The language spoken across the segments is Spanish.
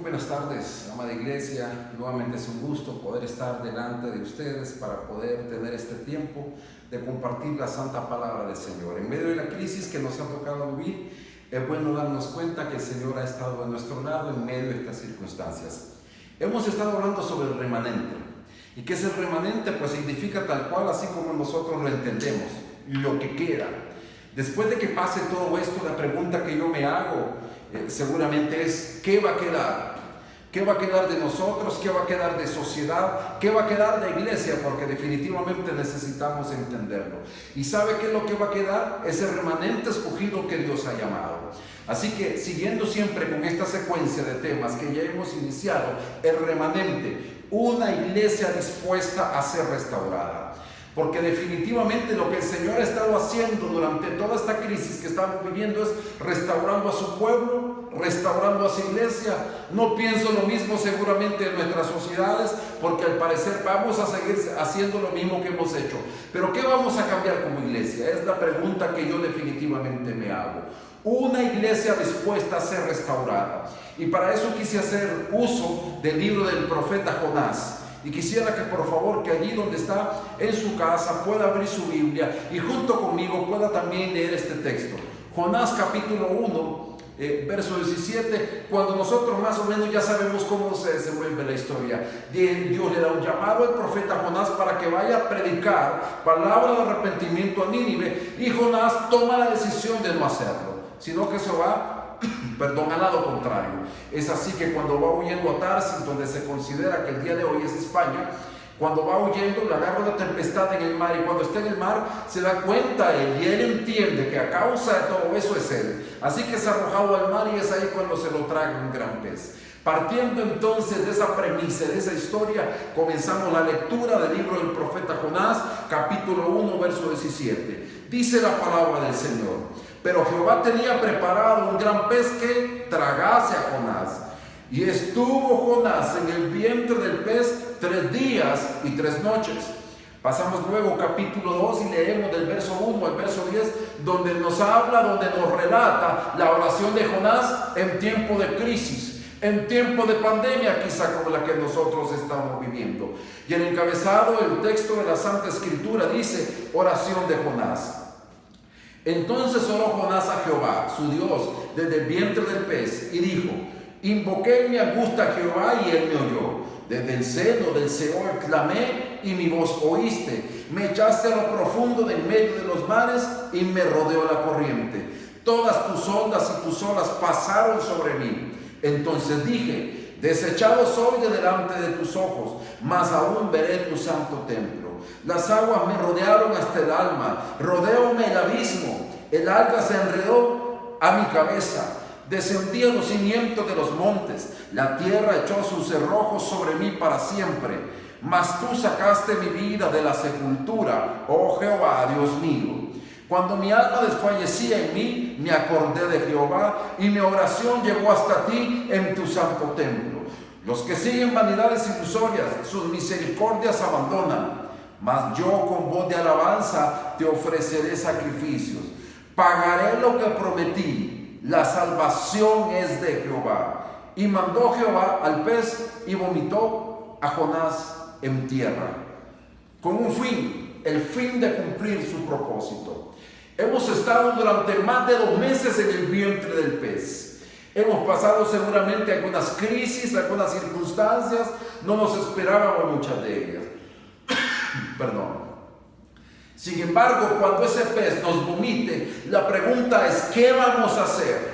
buenas tardes, amada iglesia. Nuevamente es un gusto poder estar delante de ustedes para poder tener este tiempo de compartir la santa palabra del Señor. En medio de la crisis que nos ha tocado vivir, es bueno darnos cuenta que el Señor ha estado a nuestro lado en medio de estas circunstancias. Hemos estado hablando sobre el remanente. ¿Y qué es el remanente? Pues significa tal cual, así como nosotros lo entendemos, lo que queda. Después de que pase todo esto, la pregunta que yo me hago seguramente es: ¿qué va a quedar? ¿Qué va a quedar de nosotros? ¿Qué va a quedar de sociedad? ¿Qué va a quedar de iglesia? Porque definitivamente necesitamos entenderlo. ¿Y sabe qué es lo que va a quedar? Es el remanente escogido que Dios ha llamado. Así que, siguiendo siempre con esta secuencia de temas que ya hemos iniciado, el remanente, una iglesia dispuesta a ser restaurada. Porque definitivamente lo que el Señor ha estado haciendo durante toda esta crisis que estamos viviendo es restaurando a su pueblo, restaurando a su iglesia. No pienso lo mismo seguramente en nuestras sociedades, porque al parecer vamos a seguir haciendo lo mismo que hemos hecho. Pero ¿qué vamos a cambiar como iglesia? Es la pregunta que yo definitivamente me hago. Una iglesia dispuesta a ser restaurada. Y para eso quise hacer uso del libro del profeta Jonás. Y quisiera que por favor, que allí donde está en su casa, pueda abrir su Biblia y junto conmigo pueda también leer este texto. Jonás capítulo 1, verso 17, cuando nosotros más o menos ya sabemos cómo se desenvuelve la historia. Dios le da un llamado al profeta Jonás para que vaya a predicar palabra de arrepentimiento a Nínive, y Jonás toma la decisión de no hacerlo, sino que se va al lado contrario. Es así que cuando va huyendo a Tarsis, donde se considera que el día de hoy es España, cuando va huyendo, le agarra una tempestad en el mar, y cuando está en el mar se da cuenta él, y él entiende que a causa de todo eso es él. Así que es arrojado al mar, y es ahí cuando se lo traga un gran pez. Partiendo entonces de esa premisa, de esa historia, comenzamos la lectura del libro del profeta Jonás, capítulo 1, verso 17. Dice la palabra del Señor: pero Jehová tenía preparado un gran pez que tragase a Jonás. Y estuvo Jonás en el vientre del pez 3 días y 3 noches. Pasamos luego capítulo 2 y leemos del verso 1 al verso 10, donde nos habla, donde nos relata la oración de Jonás en tiempo de crisis, en tiempo de pandemia, quizá como la que nosotros estamos viviendo. Y en el encabezado, el texto de la Santa Escritura dice: oración de Jonás. Entonces oró Jonás a Jehová, su Dios, desde el vientre del pez, y dijo: invoqué en mi angustia a Jehová, y él me oyó. Desde el seno del Seol clamé, y mi voz oíste. Me echaste a lo profundo de en medio de los mares, y me rodeó la corriente. Todas tus ondas y tus olas pasaron sobre mí. Entonces dije: desechado soy de delante de tus ojos, mas aún veré tu santo templo. Las aguas me rodearon hasta el alma, rodeóme el abismo, el alga se enredó a mi cabeza. Descendí a los cimientos de los montes, la tierra echó sus cerrojos sobre mí para siempre. Mas tú sacaste mi vida de la sepultura, oh Jehová, Dios mío. Cuando mi alma desfallecía en mí, me acordé de Jehová, y mi oración llegó hasta ti en tu santo templo. Los que siguen vanidades ilusorias, sus misericordias abandonan. Mas yo con voz de alabanza te ofreceré sacrificios. Pagaré lo que prometí. La salvación es de Jehová. Y mandó Jehová al pez, y vomitó a Jonás en tierra. Con un fin, el fin de cumplir su propósito. Hemos estado durante más de 2 meses en el vientre del pez. Hemos pasado seguramente algunas crisis, algunas circunstancias. No nos esperábamos muchas de ellas. Sin embargo, cuando ese pez nos vomite, la pregunta es: ¿qué vamos a hacer?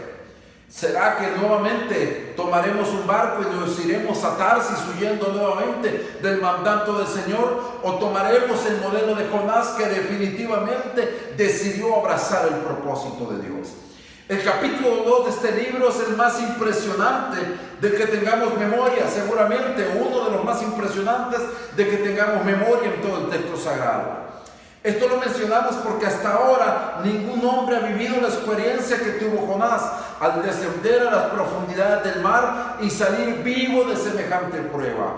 ¿Será que nuevamente tomaremos un barco y nos iremos a Tarsis huyendo nuevamente del mandato del Señor? ¿O tomaremos el modelo de Jonás, que definitivamente decidió abrazar el propósito de Dios? El capítulo 2 de este libro es el más impresionante de que tengamos memoria, seguramente uno de los más impresionantes de que tengamos memoria en todo el texto sagrado. Esto lo mencionamos porque hasta ahora ningún hombre ha vivido la experiencia que tuvo Jonás al descender a las profundidades del mar y salir vivo de semejante prueba.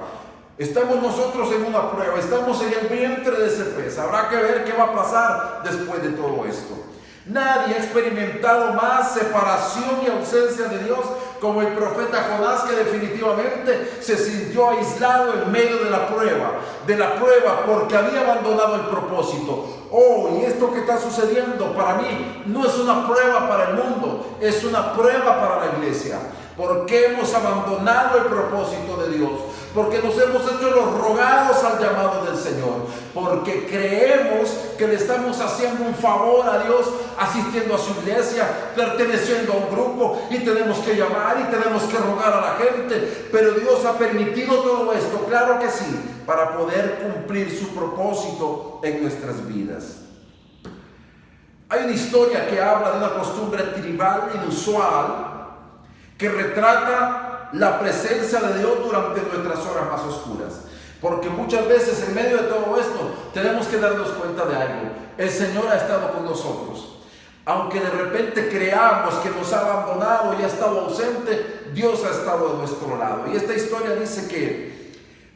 Estamos nosotros en una prueba, estamos en el vientre de ese pez. Habrá que ver qué va a pasar después de todo esto. Nadie ha experimentado más separación y ausencia de Dios como el profeta Jonás, que definitivamente se sintió aislado en medio de la prueba porque había abandonado el propósito. Oh, y esto que está sucediendo para mí no es una prueba para el mundo, es una prueba para la iglesia, porque hemos abandonado el propósito de Dios, porque nos hemos hecho los rogados al llamado del Señor, porque creemos que le estamos haciendo un favor a Dios asistiendo a su iglesia, perteneciendo a un grupo, y tenemos que llamar y tenemos que rogar a la gente. Pero Dios ha permitido todo esto, claro que sí, para poder cumplir su propósito en nuestras vidas. Hay una historia que habla de una costumbre tribal inusual que retrata la presencia de Dios durante nuestras horas más oscuras. Porque muchas veces en medio de todo esto tenemos que darnos cuenta de algo. El Señor ha estado con nosotros. Aunque de repente creamos que nos ha abandonado y ha estado ausente, Dios ha estado a nuestro lado. Y esta historia dice que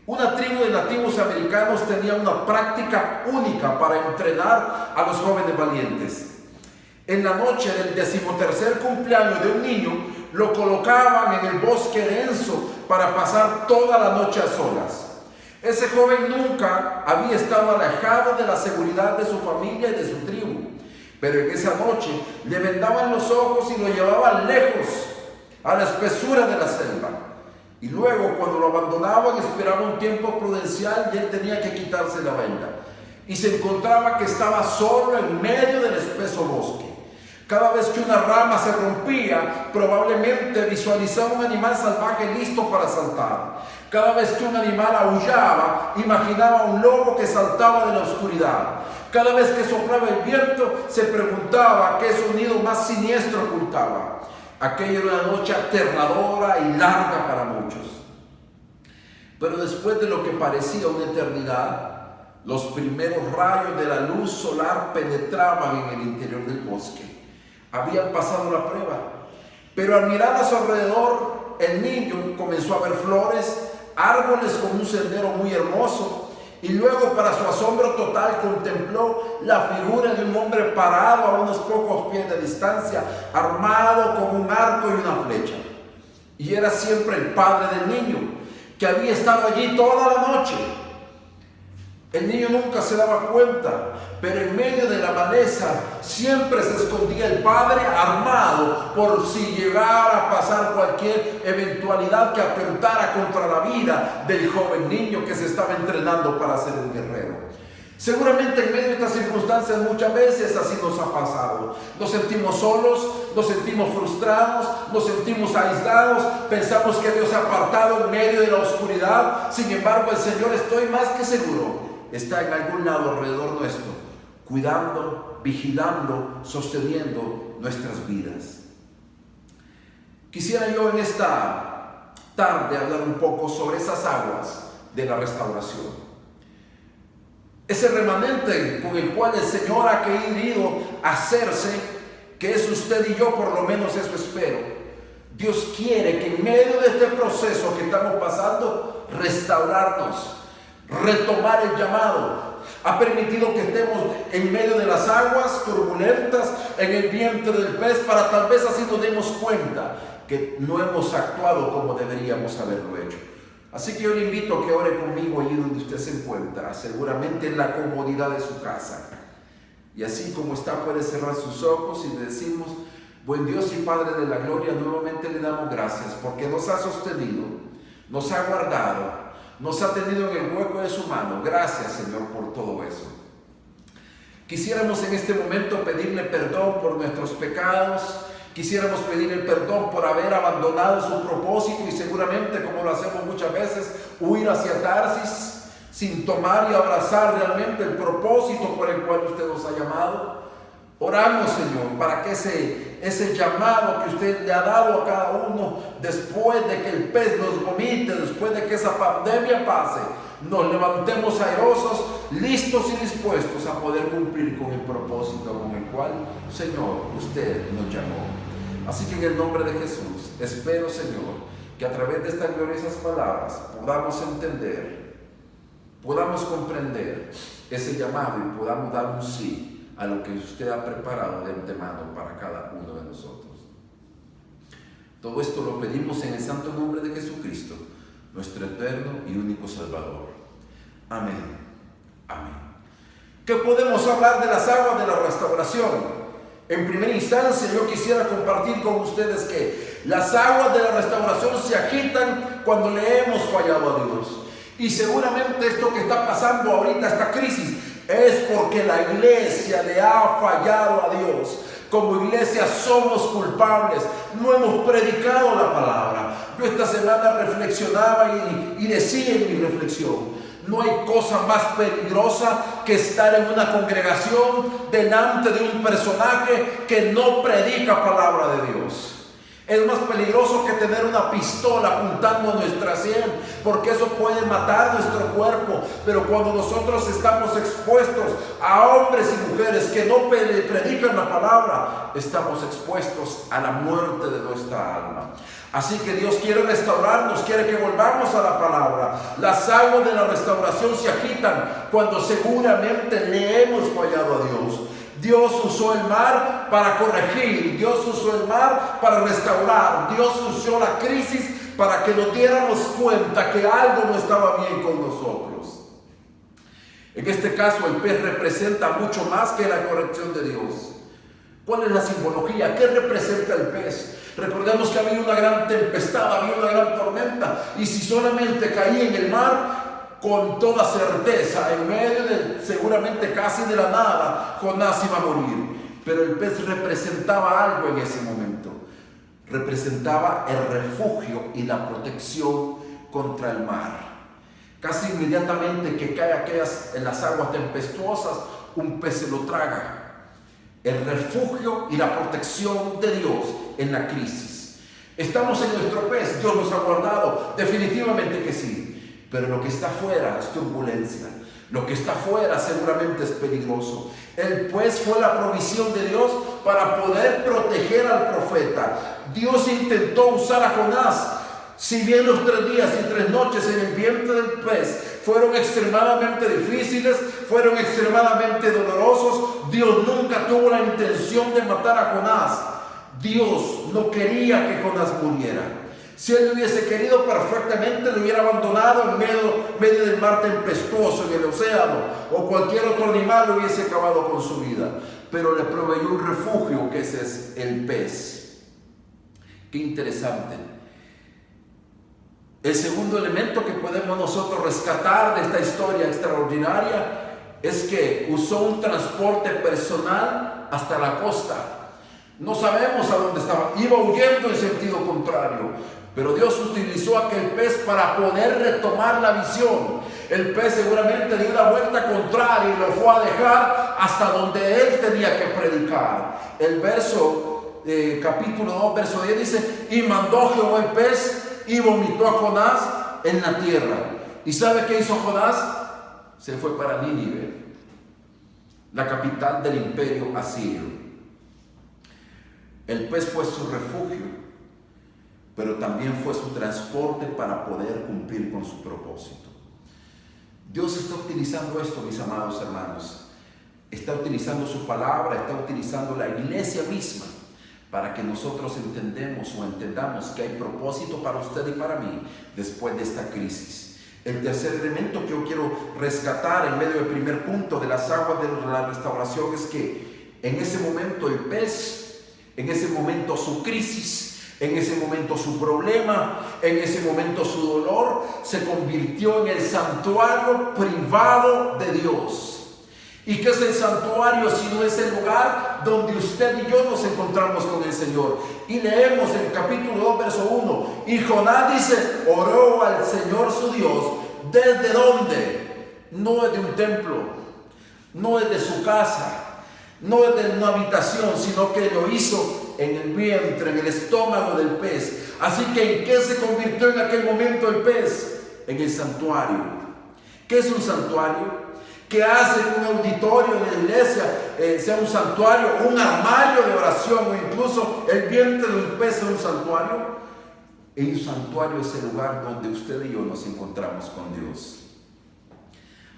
una tribu de nativos americanos tenía una práctica única para entrenar a los jóvenes valientes. En la noche del 13º cumpleaños de un niño, lo colocaban en el bosque denso para pasar toda la noche a solas. Ese joven nunca había estado alejado de la seguridad de su familia y de su tribu, pero en esa noche le vendaban los ojos y lo llevaban lejos, a la espesura de la selva. Y luego, cuando lo abandonaban, esperaba un tiempo prudencial y él tenía que quitarse la venda. Y se encontraba que estaba solo en medio del espeso bosque. Cada vez que una rama se rompía, probablemente visualizaba un animal salvaje listo para saltar. Cada vez que un animal aullaba, imaginaba un lobo que saltaba de la oscuridad. Cada vez que soplaba el viento, se preguntaba qué sonido más siniestro ocultaba. Aquella era una noche aterradora y larga para muchos. Pero después de lo que parecía una eternidad, los primeros rayos de la luz solar penetraban en el interior del bosque. Habían pasado la prueba, pero al mirar a su alrededor, el niño comenzó a ver flores, árboles con un sendero muy hermoso, y luego, para su asombro total, contempló la figura de un hombre parado a unos pocos pies de distancia, armado con un arco y una flecha. Y era siempre el padre del niño, que había estado allí toda la noche. El niño nunca se daba cuenta, pero en medio de la maleza siempre se escondía el padre, armado por si llegara a pasar cualquier eventualidad que atentara contra la vida del joven niño que se estaba entrenando para ser un guerrero. Seguramente en medio de estas circunstancias muchas veces así nos ha pasado. Nos sentimos solos, nos sentimos frustrados, nos sentimos aislados, pensamos que Dios se ha apartado en medio de la oscuridad. Sin embargo, el Señor, estoy más que seguro, está en algún lado alrededor nuestro, cuidando, vigilando, sosteniendo nuestras vidas. Quisiera yo en esta tarde hablar un poco sobre esas aguas de la restauración. Ese remanente con el cual el Señor ha querido hacerse, que es usted y yo, por lo menos eso espero. Dios quiere que en medio de este proceso que estamos pasando, restaurarnos, retomar el llamado. Ha permitido que estemos en medio de las aguas turbulentas, en el vientre del pez, para tal vez así nos demos cuenta que no hemos actuado como deberíamos haberlo hecho. Así que yo le invito a que ore conmigo allí donde usted se encuentra, seguramente en la comodidad de su casa. Y así como está, puede cerrar sus ojos y le decimos: buen Dios y Padre de la gloria, nuevamente le damos gracias porque nos ha sostenido, nos ha guardado, nos ha tenido en el hueco de su mano. Gracias, Señor, por todo eso. Quisiéramos en este momento pedirle perdón por nuestros pecados. Quisiéramos pedir el perdón por haber abandonado su propósito y seguramente, como lo hacemos muchas veces, huir hacia Tarsis sin tomar y abrazar realmente el propósito por el cual usted nos ha llamado. Oramos, Señor, para que ese llamado que usted le ha dado a cada uno, después de que el pez nos vomite, después de que esa pandemia pase, nos levantemos airosos, listos y dispuestos a poder cumplir con el propósito con el cual, Señor, usted nos llamó. Así que en el nombre de Jesús, espero, Señor, que a través de estas gloriosas palabras podamos entender, podamos comprender ese llamado y podamos dar un sí a lo que usted ha preparado de antemano para cada uno de nosotros. Todo esto lo pedimos en el santo nombre de Jesucristo, nuestro eterno y único Salvador. Amén. Amén. ¿Qué podemos hablar de las aguas de la restauración? En primera instancia, yo quisiera compartir con ustedes que las aguas de la restauración se agitan cuando le hemos fallado a Dios. Y seguramente esto que está pasando ahorita, esta crisis, es porque la iglesia le ha fallado a Dios. Como iglesia somos culpables, no hemos predicado la palabra. Yo esta semana reflexionaba y decía en mi reflexión: no hay cosa más peligrosa que estar en una congregación delante de un personaje que no predica palabra de Dios. Es más peligroso que tener una pistola apuntando a nuestra sien, porque eso puede matar nuestro cuerpo. Pero cuando nosotros estamos expuestos a hombres y mujeres que no predican la palabra, estamos expuestos a la muerte de nuestra alma. Así que Dios quiere restaurarnos, quiere que volvamos a la palabra. Las aguas de la restauración se agitan cuando seguramente le hemos fallado a Dios. Dios usó el mar para corregir, Dios usó el mar para restaurar, Dios usó la crisis para que nos diéramos cuenta que algo no estaba bien con nosotros. En este caso, el pez representa mucho más que la corrección de Dios. ¿Cuál es la simbología? ¿Qué representa el pez? Recordemos que había una gran tempestad, había una gran tormenta, y si solamente caía en el mar, con toda certeza, en medio de seguramente casi de la nada, Jonás iba a morir. Pero el pez representaba algo en ese momento. Representaba el refugio y la protección contra el mar. Casi inmediatamente que cae en las aguas tempestuosas, un pez se lo traga. El refugio y la protección de Dios en la crisis. ¿Estamos en nuestro pez? ¿Dios nos ha guardado? Definitivamente que sí. Pero lo que está afuera es turbulencia. Lo que está afuera seguramente es peligroso. El pez fue la provisión de Dios para poder proteger al profeta. Dios intentó usar a Jonás. Si bien los 3 días y 3 noches en el vientre del pez fueron extremadamente difíciles, fueron extremadamente dolorosos, Dios nunca tuvo la intención de matar a Jonás. Dios no quería que Jonás muriera. Si él hubiese querido, perfectamente lo hubiera abandonado en medio del mar tempestuoso, en el océano, o cualquier otro animal lo hubiese acabado con su vida. Pero le proveyó un refugio, que ese es el pez. Qué interesante. El segundo elemento que podemos nosotros rescatar de esta historia extraordinaria es que usó un transporte personal hasta la costa. No sabemos a dónde estaba, iba huyendo en sentido contrario. Pero Dios utilizó aquel pez para poder retomar la visión. El pez seguramente dio una vuelta contraria y lo fue a dejar hasta donde él tenía que predicar. El verso, capítulo 2, verso 10 dice: y mandó Jehová el pez y vomitó a Jonás en la tierra. ¿Y sabe qué hizo Jonás? Se fue para Nínive, la capital del imperio asirio. El pez fue su refugio, pero también fue su transporte para poder cumplir con su propósito. Dios está utilizando esto, mis amados hermanos. Está utilizando su palabra, está utilizando la iglesia misma para que nosotros entendamos que hay propósito para usted y para mí después de esta crisis. El tercer elemento que yo quiero rescatar en medio del primer punto de las aguas de la restauración es que en ese momento el pez, en ese momento su crisis, en ese momento su problema, en ese momento su dolor, se convirtió en el santuario privado de Dios. ¿Y qué es el santuario si no es el lugar donde usted y yo nos encontramos con el Señor? Y leemos en capítulo 2, verso 1. Y Jonás dice, oró al Señor su Dios. ¿Desde dónde? No es de un templo, no es de su casa, no es de una habitación, sino que lo hizo en el vientre, en el estómago del pez. Así que ¿en qué se convirtió en aquel momento el pez? En el santuario. ¿Qué es un santuario? ¿Qué hace que un auditorio de la iglesia sea un santuario, un armario de oración, o incluso el vientre del pez sea un santuario? Y un santuario es el lugar donde usted y yo nos encontramos con Dios.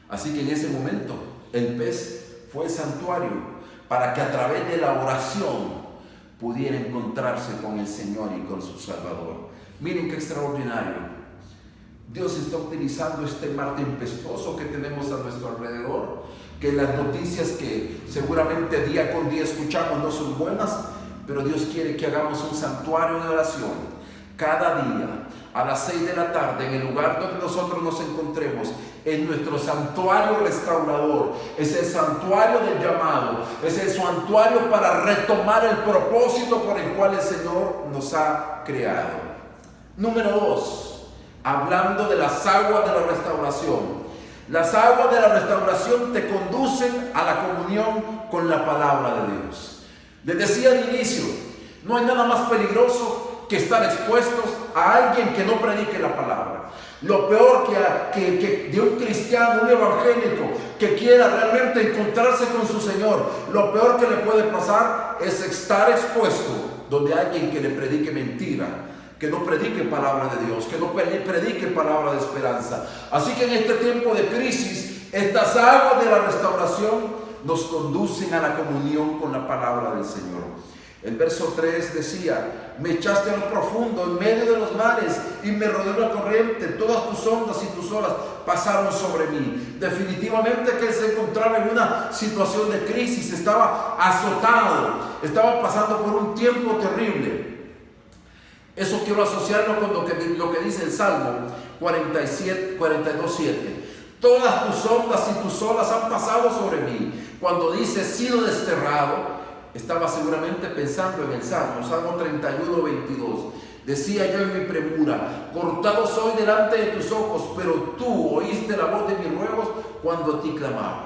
Así que en ese momento el pez fue el santuario para que a través de la oración pudiera encontrarse con el Señor y con su Salvador. Miren qué extraordinario. Dios está utilizando este mar tempestuoso que tenemos a nuestro alrededor, que las noticias que seguramente día con día escuchamos no son buenas, pero Dios quiere que hagamos un santuario de oración cada día a las 6 de la tarde en el lugar donde nosotros nos encontremos, en nuestro santuario restaurador. Es el santuario del llamado, es el santuario para retomar el propósito por el cual el Señor nos ha creado. Número 2, hablando de las aguas de la restauración. Las aguas de la restauración te conducen a la comunión con la palabra de Dios. Les decía al inicio, no hay nada más peligroso que estar expuestos a alguien que no predique la palabra. Lo peor que de un cristiano, un evangélico que quiera realmente encontrarse con su Señor, lo peor que le puede pasar es estar expuesto donde hay alguien que le predique mentira, que no predique palabra de Dios, que no predique palabra de esperanza. Así que en este tiempo de crisis, estas aguas de la restauración nos conducen a la comunión con la palabra del Señor. El verso 3 decía: me echaste a lo profundo, en medio de los mares, y me rodeó la corriente. Todas tus ondas y tus olas pasaron sobre mí. Definitivamente que él se encontraba en una situación de crisis, estaba azotado, estaba pasando por un tiempo terrible. Eso quiero asociarlo con lo que dice el Salmo 42:7. Todas tus ondas y tus olas han pasado sobre mí. Cuando dice sido desterrado, estaba seguramente pensando en el Salmo 31:22. Decía yo en mi premura: cortado soy delante de tus ojos, pero tú oíste la voz de mis ruegos cuando a ti clamaba.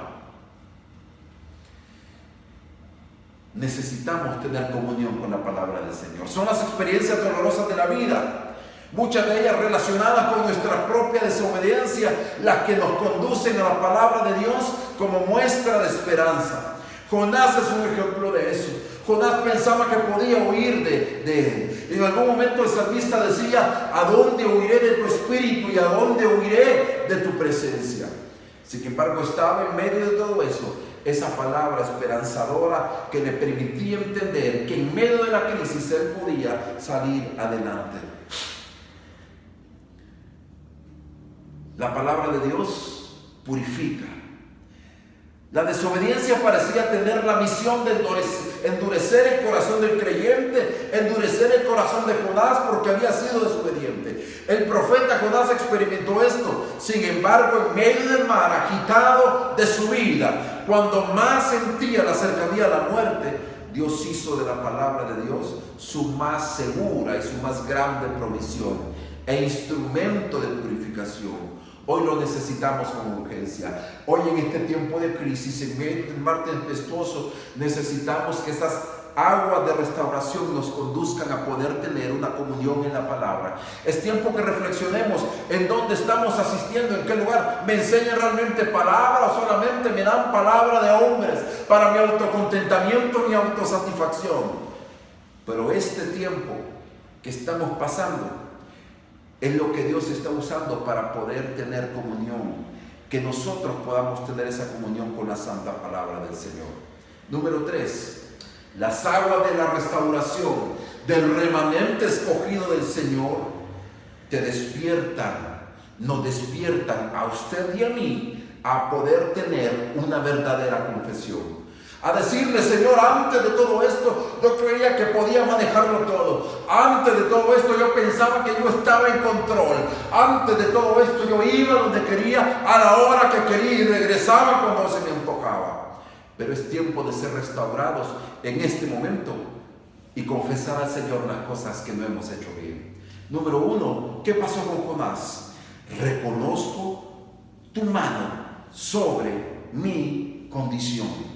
Necesitamos tener comunión con la palabra del Señor. Son las experiencias dolorosas de la vida, muchas de ellas relacionadas con nuestra propia desobediencia, las que nos conducen a la palabra de Dios como muestra de esperanza. Jonás es un ejemplo de eso. Jonás pensaba que podía huir de él. En algún momento el salmista decía: ¿a dónde huiré de tu espíritu y a dónde huiré de tu presencia? Sin embargo, estaba en medio de todo eso, esa palabra esperanzadora que le permitía entender que en medio de la crisis él podía salir adelante. La palabra de Dios purifica. La desobediencia parecía tener la misión de endurecer el corazón del creyente, endurecer el corazón de Jonás, porque había sido desobediente. El profeta Jonás experimentó esto. Sin embargo, en medio del mar agitado de su vida, cuando más sentía la cercanía de la muerte, Dios hizo de la palabra de Dios su más segura y su más grande provisión e instrumento de purificación. Hoy lo necesitamos con urgencia. Hoy en este tiempo de crisis, en medio del mar tempestuoso, necesitamos que esas aguas de restauración nos conduzcan a poder tener una comunión en la palabra. Es tiempo que reflexionemos en dónde estamos asistiendo, en qué lugar. ¿Me enseñan realmente palabra o solamente me dan palabra de hombres para mi autocontentamiento, mi autosatisfacción? Pero este tiempo que estamos pasando es lo que Dios está usando para poder tener comunión, que nosotros podamos tener esa comunión con la santa palabra del Señor. Número 3, las aguas de la restauración del remanente escogido del Señor te despiertan, nos despiertan a usted y a mí a poder tener una verdadera confesión. A decirle: Señor, antes de todo esto yo creía que podía manejarlo todo. Antes de todo esto yo pensaba que yo estaba en control. Antes de todo esto yo iba donde quería, a la hora que quería, y regresaba cuando se me antojaba. Pero es tiempo de ser restaurados en este momento y confesar al Señor las cosas que no hemos hecho bien. Número 1, ¿qué pasó con Jonás? Reconozco tu mano sobre mi condición.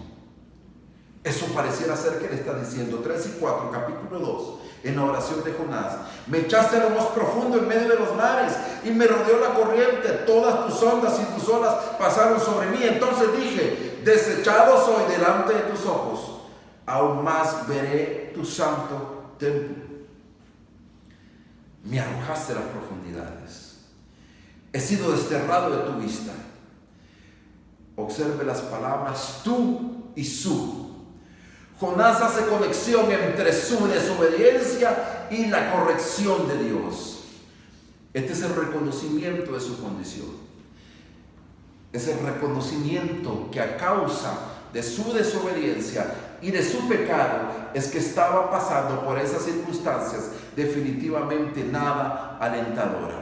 Eso pareciera ser que le está diciendo 3 y 4, capítulo 2, en la oración de Jonás. Me echaste a lo más profundo en medio de los mares y me rodeó la corriente. Todas tus ondas y tus olas pasaron sobre mí. Entonces dije: desechado soy delante de tus ojos. Aún más veré tu santo templo. Me arrojaste a las profundidades. He sido desterrado de tu vista. Observe las palabras tú y su. Jonás hace conexión entre su desobediencia y la corrección de Dios. Este es el reconocimiento de su condición. Es el reconocimiento que a causa de su desobediencia y de su pecado es que estaba pasando por esas circunstancias definitivamente nada alentadoras.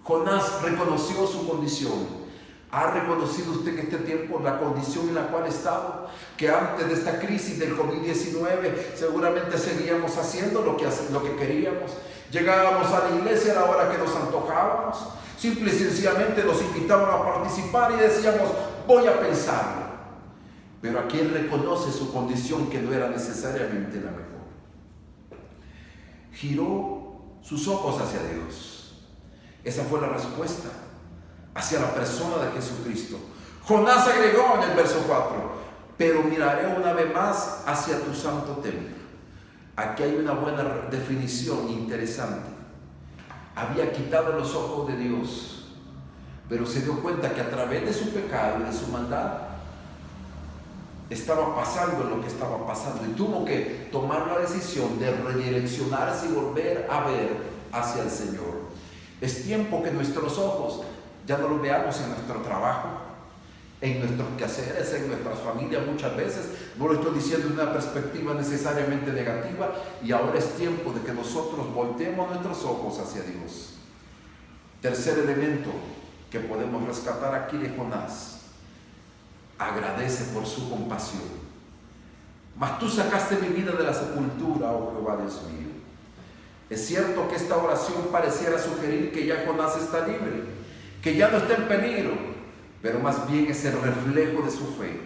Jonás reconoció su condición. ¿Ha reconocido usted en este tiempo la condición en la cual estaba? Que antes de esta crisis del COVID-19 seguramente seguíamos haciendo lo que queríamos. Llegábamos a la iglesia a la hora que nos antojábamos. Simple y sencillamente nos invitaban a participar y decíamos, voy a pensarlo. Pero aquí él reconoce su condición, que no era necesariamente la mejor. Giró sus ojos hacia Dios. Esa fue la respuesta hacia la persona de Jesucristo. Jonás agregó en el verso 4, pero miraré una vez más hacia tu santo templo. Aquí hay una buena definición interesante. Había quitado los ojos de Dios, pero se dio cuenta que a través de su pecado y de su maldad estaba pasando lo que estaba pasando, y tuvo que tomar la decisión de redireccionarse y volver a ver hacia el Señor. Es tiempo que nuestros ojos ya no los veamos en nuestro trabajo, en nuestros quehaceres, en nuestras familias. Muchas veces, no lo estoy diciendo de una perspectiva necesariamente negativa, y ahora es tiempo de que nosotros volteemos nuestros ojos hacia Dios. Tercer elemento que podemos rescatar aquí de Jonás: agradece por su compasión. Mas tú sacaste mi vida de la sepultura, oh Jehová Dios mío. Es cierto que esta oración pareciera sugerir que ya Jonás está libre, que ya no está en peligro, pero más bien es el reflejo de su fe.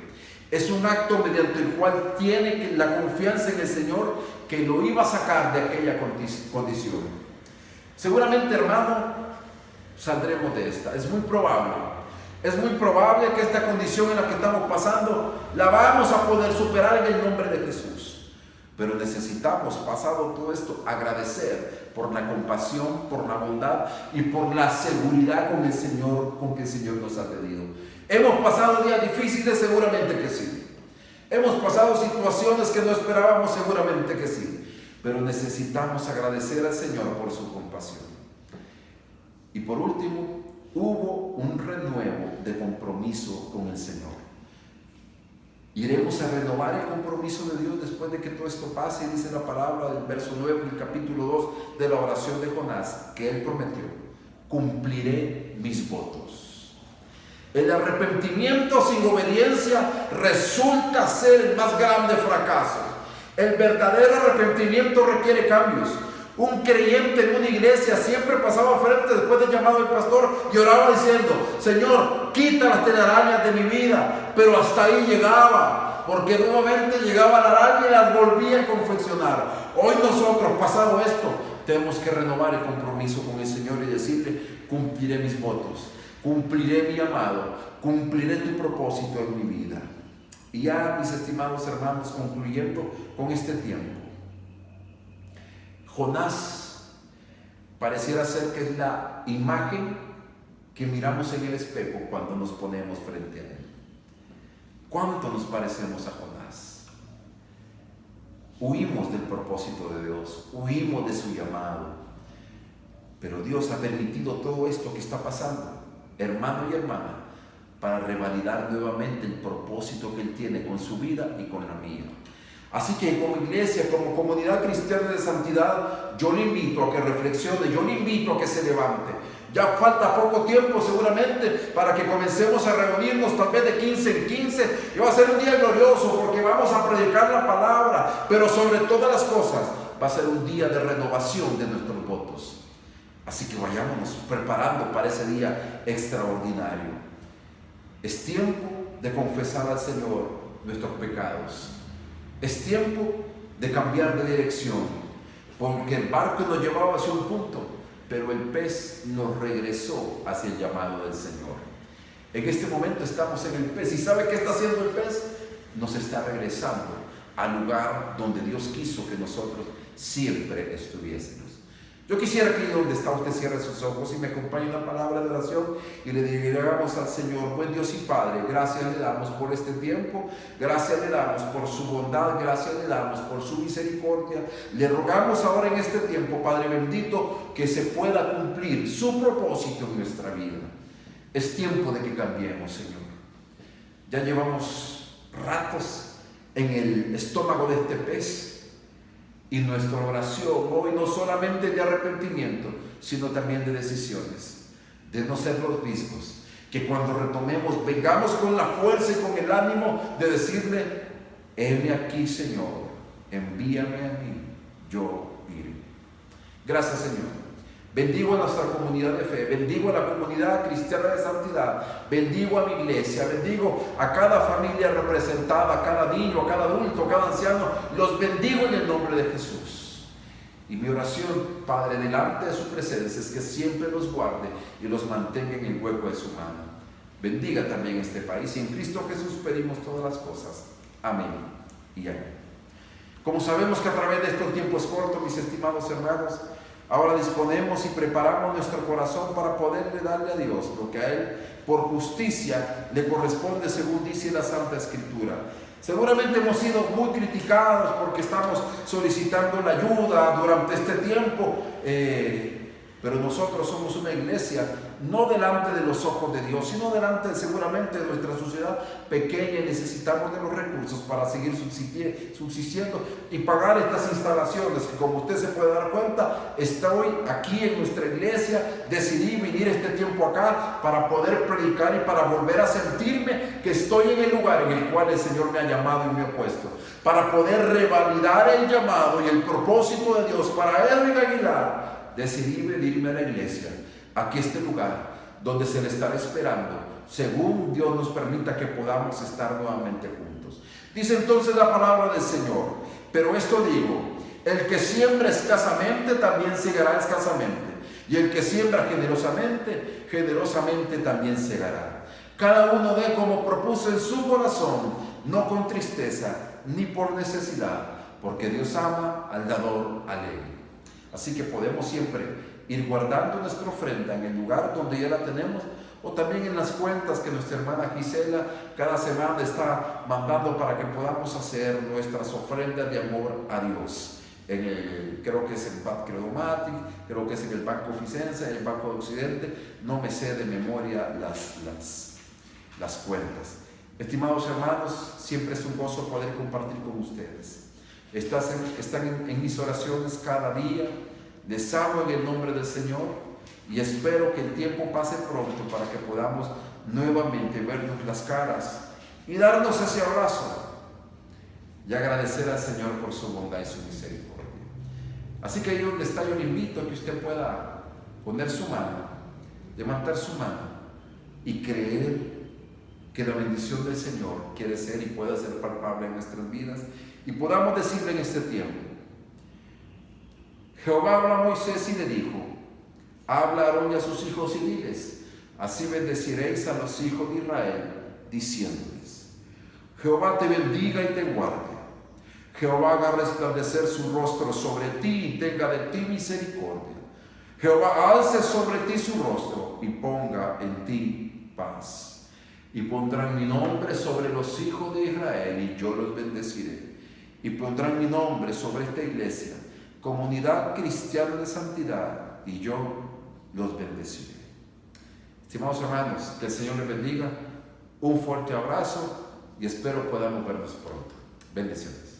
Es un acto mediante el cual tiene la confianza en el Señor, que lo iba a sacar de aquella condición. Seguramente, hermano, saldremos de esta. Es muy probable que esta condición en la que estamos pasando la vamos a poder superar en el nombre de Jesús. Pero necesitamos, pasado todo esto, agradecer por la compasión, por la bondad y por la seguridad con que el Señor nos ha tenido. ¿Hemos pasado días difíciles? Seguramente que sí. ¿Hemos pasado situaciones que no esperábamos? Seguramente que sí. Pero necesitamos agradecer al Señor por su compasión. Y por último, hubo un renuevo de compromiso con el Señor. Iremos a renovar el compromiso de Dios después de que todo esto pase. Y dice la palabra del verso 9 del capítulo 2 de la oración de Jonás, que él prometió: cumpliré mis votos. El arrepentimiento sin obediencia resulta ser el más grande fracaso. El verdadero arrepentimiento requiere cambios. Un creyente en una iglesia siempre pasaba frente después del llamado del pastor y oraba diciendo: Señor, quita las telarañas de mi vida. Pero hasta ahí llegaba, porque nuevamente llegaba la araña y las volvía a confeccionar. Hoy nosotros, pasado esto, tenemos que renovar el compromiso con el Señor y decirle: cumpliré mis votos, cumpliré mi llamado, cumpliré tu propósito en mi vida. Y ya, mis estimados hermanos, concluyendo con este tiempo, Jonás pareciera ser que es la imagen que miramos en el espejo cuando nos ponemos frente a él. ¿Cuánto nos parecemos a Jonás? Huimos del propósito de Dios, huimos de su llamado, pero Dios ha permitido todo esto que está pasando, hermano y hermana, para revalidar nuevamente el propósito que Él tiene con su vida y con la mía. Así que como iglesia, como comunidad cristiana de santidad, yo le invito a que reflexione, yo le invito a que se levante. Ya falta poco tiempo seguramente para que comencemos a reunirnos, tal vez de 15 en 15, y va a ser un día glorioso porque vamos a predicar la palabra, pero sobre todas las cosas va a ser un día de renovación de nuestros votos. Así que vayámonos preparando para ese día extraordinario. Es tiempo de confesar al Señor nuestros pecados. Es tiempo de cambiar de dirección, porque el barco nos llevaba hacia un punto, pero el pez nos regresó hacia el llamado del Señor. En este momento estamos en el pez, y ¿sabe qué está haciendo el pez? Nos está regresando al lugar donde Dios quiso que nosotros siempre estuviésemos. Yo quisiera que donde está usted cierre sus ojos y me acompañe una palabra de oración y le digamos al Señor: buen Dios y Padre, gracias le damos por este tiempo, gracias le damos por su bondad, gracias le damos por su misericordia. Le rogamos ahora en este tiempo, Padre bendito, que se pueda cumplir su propósito en nuestra vida. Es tiempo de que cambiemos, Señor. Ya llevamos ratos en el estómago de este pez. Y nuestra oración hoy no solamente de arrepentimiento, sino también de decisiones, de no ser los mismos, que cuando retomemos vengamos con la fuerza y con el ánimo de decirle: heme aquí, Señor, envíame a mí, yo iré. Gracias, Señor. Bendigo a nuestra comunidad de fe, bendigo a la comunidad cristiana de santidad, bendigo a mi iglesia, bendigo a cada familia representada, a cada niño, a cada adulto, a cada anciano. Los bendigo en el nombre de Jesús. Y mi oración, Padre, delante de su presencia, es que siempre los guarde y los mantenga en el hueco de su mano. Bendiga también este país, y en Cristo Jesús pedimos todas las cosas. Amén y amén. Como sabemos que a través de estos tiempos cortos, mis estimados hermanos, ahora disponemos y preparamos nuestro corazón para poderle darle a Dios lo que a Él por justicia le corresponde, según dice la Santa Escritura. Seguramente hemos sido muy criticados porque estamos solicitando la ayuda durante este tiempo, pero nosotros somos una iglesia no delante de los ojos de Dios, sino delante seguramente de nuestra sociedad pequeña, y necesitamos de los recursos para seguir subsistiendo y pagar estas instalaciones, que como usted se puede dar cuenta, estoy aquí en nuestra iglesia. Decidí venir este tiempo acá para poder predicar y para volver a sentirme que estoy en el lugar en el cual el Señor me ha llamado y me ha puesto, para poder revalidar el llamado y el propósito de Dios para Edwin Aguilar. Decidí venirme a la iglesia, aquí este lugar donde se le estará esperando, según Dios nos permita que podamos estar nuevamente juntos. Dice entonces la palabra del Señor: pero esto digo, el que siembra escasamente también segará escasamente, y el que siembra generosamente, generosamente también segará. Cada uno dé como propuso en su corazón, no con tristeza ni por necesidad, porque Dios ama al dador alegre. Así que podemos siempre ir guardando nuestra ofrenda en el lugar donde ya la tenemos, o también en las cuentas que nuestra hermana Gisela cada semana está mandando para que podamos hacer nuestras ofrendas de amor a Dios. Creo que es en Banco Credomatic, creo que es en el Banco Oficense, en el Banco de Occidente, no me sé de memoria las cuentas. Estimados hermanos, siempre es un gozo poder compartir con ustedes. Están en mis oraciones cada día. Les amo en el nombre del Señor y espero que el tiempo pase pronto para que podamos nuevamente vernos las caras y darnos ese abrazo y agradecer al Señor por su bondad y su misericordia. Así que ahí donde está, yo le invito a que usted pueda poner su mano, levantar su mano y creer que la bendición del Señor quiere ser y pueda ser palpable en nuestras vidas, y podamos decirle en este tiempo: Jehová habló a Moisés y le dijo: habla a Aarón y a sus hijos y diles: así bendeciréis a los hijos de Israel, diciéndoles: Jehová te bendiga y te guarde. Jehová haga resplandecer su rostro sobre ti y tenga de ti misericordia. Jehová alce sobre ti su rostro y ponga en ti paz. Y pondrán mi nombre sobre los hijos de Israel y yo los bendeciré. Y pondrán mi nombre sobre esta iglesia, comunidad cristiana de santidad, y yo los bendeciré. Estimados hermanos, que el Señor les bendiga. Un fuerte abrazo y espero podamos vernos pronto. Bendiciones.